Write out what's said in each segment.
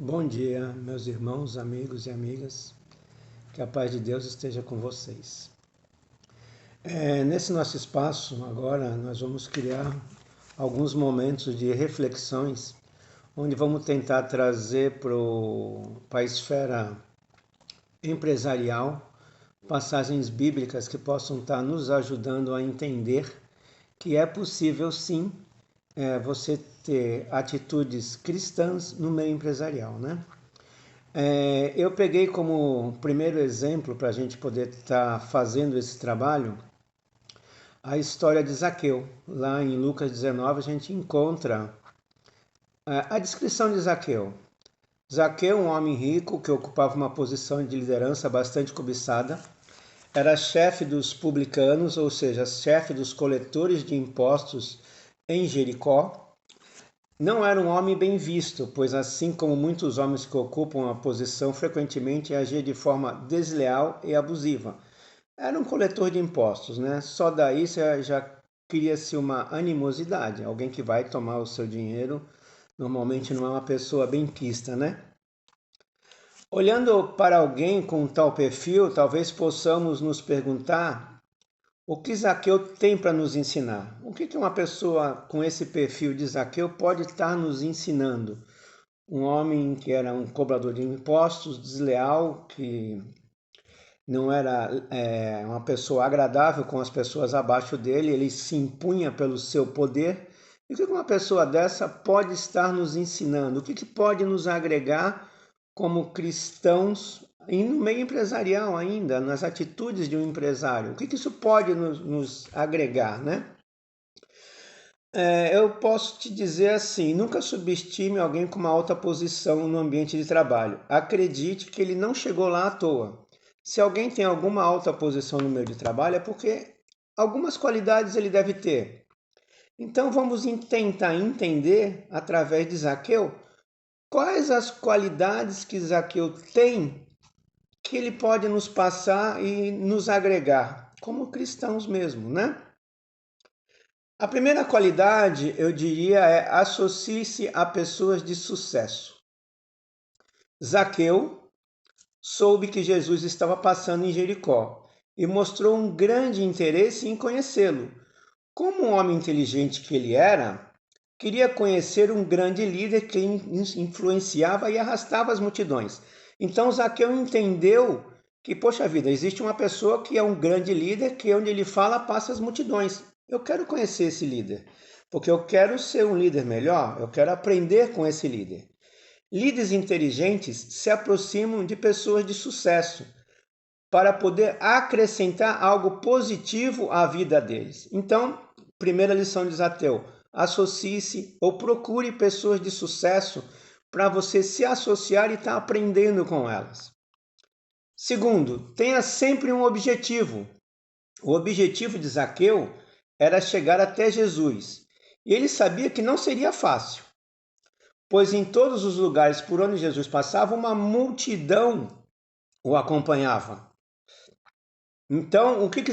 Bom dia, meus irmãos, amigos e amigas. Que a paz de Deus esteja com vocês. Nesse nosso espaço, agora, nós vamos criar alguns momentos de reflexões, onde vamos tentar trazer para a esfera empresarial passagens bíblicas que possam estar nos ajudando a entender que é possível, sim, você ter atitudes cristãs no meio empresarial, né? Eu peguei como primeiro exemplo para a gente poder estar fazendo esse trabalho a história de Zaqueu. Lá em Lucas 19 a gente encontra a descrição de Zaqueu. Zaqueu, um homem rico que ocupava uma posição de liderança bastante cobiçada, era chefe dos publicanos, ou seja, chefe dos coletores de impostos em Jericó. Não era um homem bem visto, pois assim como muitos homens que ocupam a posição frequentemente agia de forma desleal e abusiva. Era um coletor de impostos, né? Só daí já cria-se uma animosidade. Alguém que vai tomar o seu dinheiro normalmente não é uma pessoa benquista, né? Olhando para alguém com tal perfil, talvez possamos nos perguntar o que Zaqueu tem para nos ensinar. O que uma pessoa com esse perfil de Zaqueu pode estar nos ensinando? Um homem que era um cobrador de impostos, desleal, que não era uma pessoa agradável com as pessoas abaixo dele, ele se impunha pelo seu poder. E o que uma pessoa dessa pode estar nos ensinando? O que pode nos agregar como cristãos e no meio empresarial ainda, nas atitudes de um empresário? O que isso pode nos agregar, né? Eu posso te dizer assim, nunca subestime alguém com uma alta posição no ambiente de trabalho. Acredite que ele não chegou lá à toa. Se alguém tem alguma alta posição no meio de trabalho é porque algumas qualidades ele deve ter. Então vamos tentar entender, através de Zaqueu, quais as qualidades que Zaqueu tem que ele pode nos passar e nos agregar, como cristãos mesmo, né? A primeira qualidade, eu diria, é associe-se a pessoas de sucesso. Zaqueu soube que Jesus estava passando em Jericó e mostrou um grande interesse em conhecê-lo. Como um homem inteligente que ele era, queria conhecer um grande líder que influenciava e arrastava as multidões. Então Zaqueu entendeu que, poxa vida, existe uma pessoa que é um grande líder que onde ele fala passa as multidões. Eu quero conhecer esse líder, porque eu quero ser um líder melhor, eu quero aprender com esse líder. Líderes inteligentes se aproximam de pessoas de sucesso para poder acrescentar algo positivo à vida deles. Então, primeira lição de Zaqueu: associe-se ou procure pessoas de sucesso para você se associar e estar aprendendo com elas. Segundo, tenha sempre um objetivo. O objetivo de Zaqueu era chegar até Jesus. E ele sabia que não seria fácil, pois em todos os lugares por onde Jesus passava, uma multidão o acompanhava. Então, o que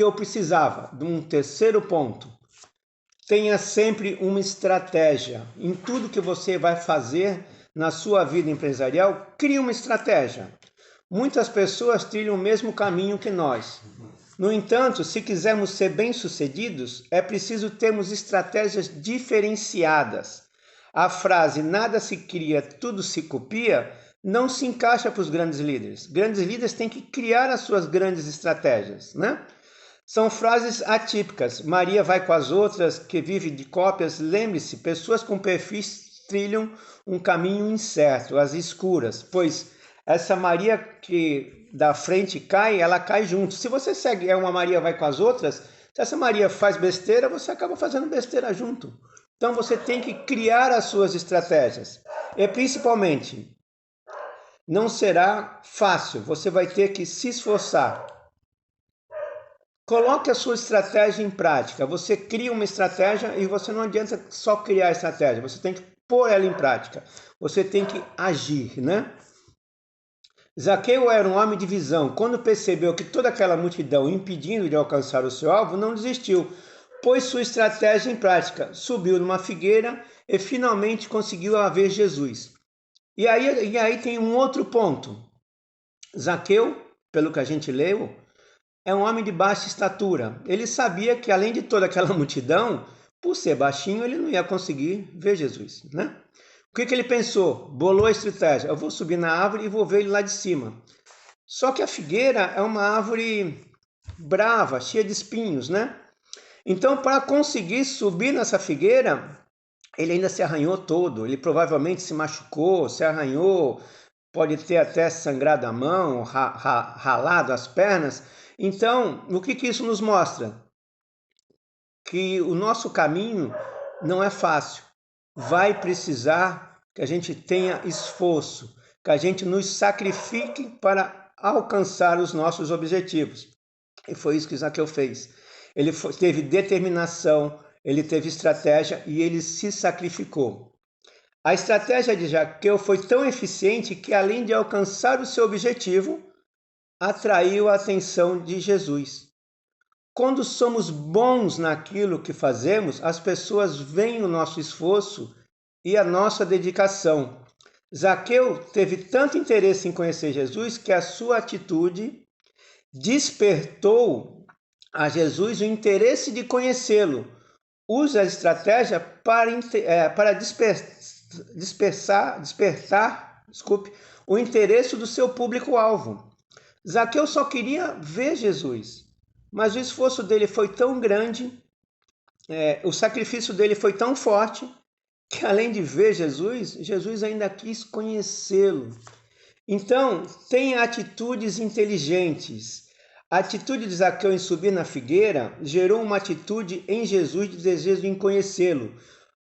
eu precisava? De um terceiro ponto. Tenha sempre uma estratégia. Em tudo que você vai fazer na sua vida empresarial, crie uma estratégia. Muitas pessoas trilham o mesmo caminho que nós. No entanto, se quisermos ser bem-sucedidos, é preciso termos estratégias diferenciadas. A frase nada se cria, tudo se copia não se encaixa para os grandes líderes. Grandes líderes têm que criar as suas grandes estratégias, né? São frases atípicas. Maria vai com as outras, que vive de cópias. Lembre-se, pessoas com perfis trilham um caminho incerto, às escuras, pois essa Maria que da frente cai, ela cai junto. Se você segue uma Maria vai com as outras, se essa Maria faz besteira, você acaba fazendo besteira junto. Então você tem que criar as suas estratégias. E principalmente, não será fácil, você vai ter que se esforçar. Coloque a sua estratégia em prática. Você cria uma estratégia e você não adianta só criar a estratégia, você tem que pôr ela em prática. Você tem que agir, né? Zaqueu era um homem de visão. Quando percebeu que toda aquela multidão impedindo de alcançar o seu alvo, não desistiu. Pôs sua estratégia em prática, subiu numa figueira e finalmente conseguiu ver Jesus. E aí tem um outro ponto. Zaqueu, pelo que a gente leu, é um homem de baixa estatura. Ele sabia que, além de toda aquela multidão, por ser baixinho, ele não ia conseguir ver Jesus, né? O que ele pensou? Bolou a estratégia. Eu vou subir na árvore e vou ver ele lá de cima. Só que a figueira é uma árvore brava, cheia de espinhos, né? Então, para conseguir subir nessa figueira, ele ainda se arranhou todo. Ele provavelmente se machucou, se arranhou, pode ter até sangrado a mão, ralado as pernas. Então, o que isso nos mostra? Que o nosso caminho não é fácil. Vai precisar que a gente tenha esforço, que a gente nos sacrifique para alcançar os nossos objetivos. E foi isso que Zaqueu fez. Ele teve determinação, ele teve estratégia e ele se sacrificou. A estratégia de Zaqueu foi tão eficiente que, além de alcançar o seu objetivo, atraiu a atenção de Jesus. Quando somos bons naquilo que fazemos, as pessoas veem o nosso esforço e a nossa dedicação. Zaqueu teve tanto interesse em conhecer Jesus que a sua atitude despertou a Jesus o interesse de conhecê-lo. Usa a estratégia para despertar o interesse do seu público-alvo. Zaqueu só queria ver Jesus, mas o esforço dele foi tão grande, o sacrifício dele foi tão forte, que além de ver Jesus, Jesus ainda quis conhecê-lo. Então, tenha atitudes inteligentes. A atitude de Zaqueu em subir na figueira gerou uma atitude em Jesus de desejo em conhecê-lo,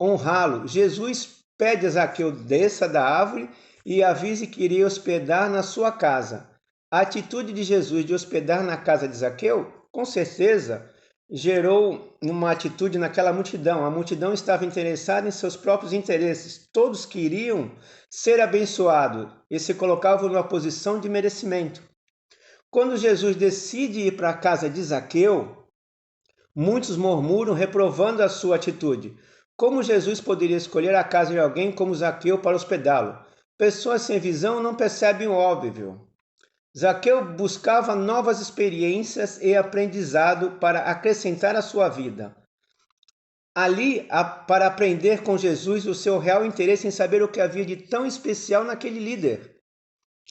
honrá-lo. Jesus pede a Zaqueu desça da árvore e avise que iria hospedar na sua casa. A atitude de Jesus de hospedar na casa de Zaqueu, com certeza, gerou uma atitude naquela multidão. A multidão estava interessada em seus próprios interesses. Todos queriam ser abençoados e se colocavam numa posição de merecimento. Quando Jesus decide ir para a casa de Zaqueu, muitos murmuram reprovando a sua atitude. Como Jesus poderia escolher a casa de alguém como Zaqueu para hospedá-lo? Pessoas sem visão não percebem o óbvio. Zaqueu buscava novas experiências e aprendizado para acrescentar à sua vida. Ali, para aprender com Jesus o seu real interesse em saber o que havia de tão especial naquele líder.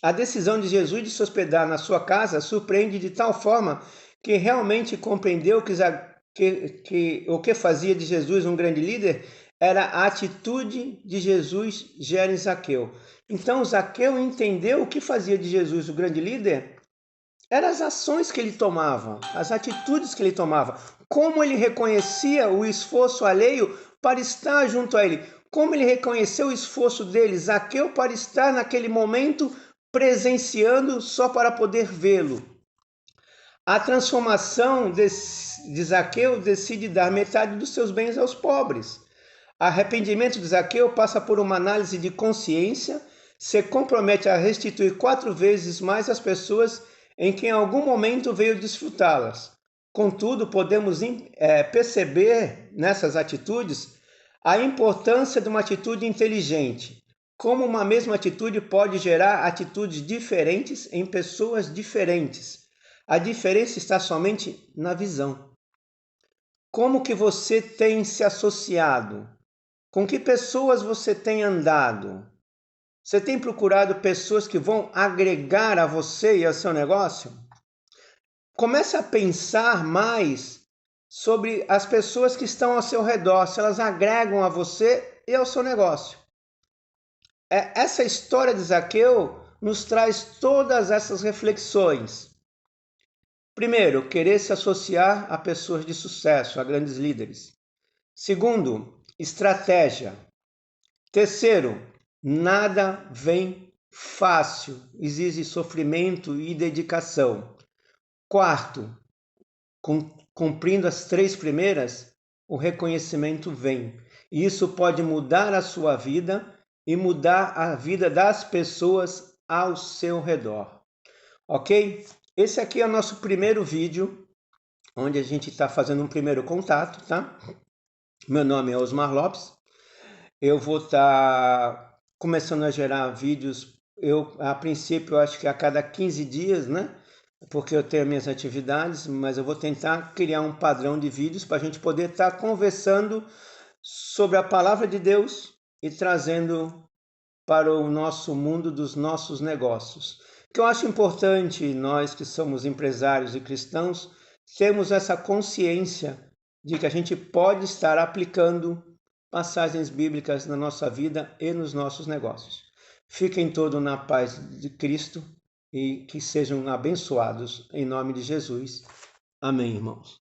A decisão de Jesus de se hospedar na sua casa surpreende de tal forma que realmente compreendeu que o que fazia de Jesus um grande líder era a atitude de Jesus gera em Zaqueu. Então Zaqueu entendeu o que fazia de Jesus o grande líder eram as ações que ele tomava, as atitudes que ele tomava, como ele reconhecia o esforço alheio para estar junto a ele, como ele reconheceu o esforço dele, Zaqueu, para estar naquele momento presenciando só para poder vê-lo. A transformação de Zaqueu decide dar metade dos seus bens aos pobres. Arrependimento de Zaqueu passa por uma análise de consciência, se compromete a restituir 4 vezes mais às pessoas em que em algum momento veio desfrutá-las. Contudo, podemos perceber nessas atitudes a importância de uma atitude inteligente. Como uma mesma atitude pode gerar atitudes diferentes em pessoas diferentes. A diferença está somente na visão. Como que você tem se associado? Com que pessoas você tem andado? Você tem procurado pessoas que vão agregar a você e ao seu negócio? Comece a pensar mais sobre as pessoas que estão ao seu redor, se elas agregam a você e ao seu negócio. Essa história de Zaqueu nos traz todas essas reflexões. Primeiro, querer se associar a pessoas de sucesso, a grandes líderes. Segundo, estratégia. Terceiro, nada vem fácil, exige sofrimento e dedicação. Quarto, cumprindo as 3 primeiras, o reconhecimento vem. E isso pode mudar a sua vida e mudar a vida das pessoas ao seu redor. Ok? Esse aqui é o nosso primeiro vídeo, onde a gente está fazendo um primeiro contato, tá? Meu nome é Osmar Lopes. Eu vou estar começando a gerar vídeos. A princípio, eu acho que a cada 15 dias, né? Porque eu tenho minhas atividades, mas eu vou tentar criar um padrão de vídeos para a gente poder estar conversando sobre a palavra de Deus e trazendo para o nosso mundo dos nossos negócios. O que eu acho importante, nós que somos empresários e cristãos, termos essa consciência de que a gente pode estar aplicando passagens bíblicas na nossa vida e nos nossos negócios. Fiquem todos na paz de Cristo e que sejam abençoados em nome de Jesus. Amém, irmãos.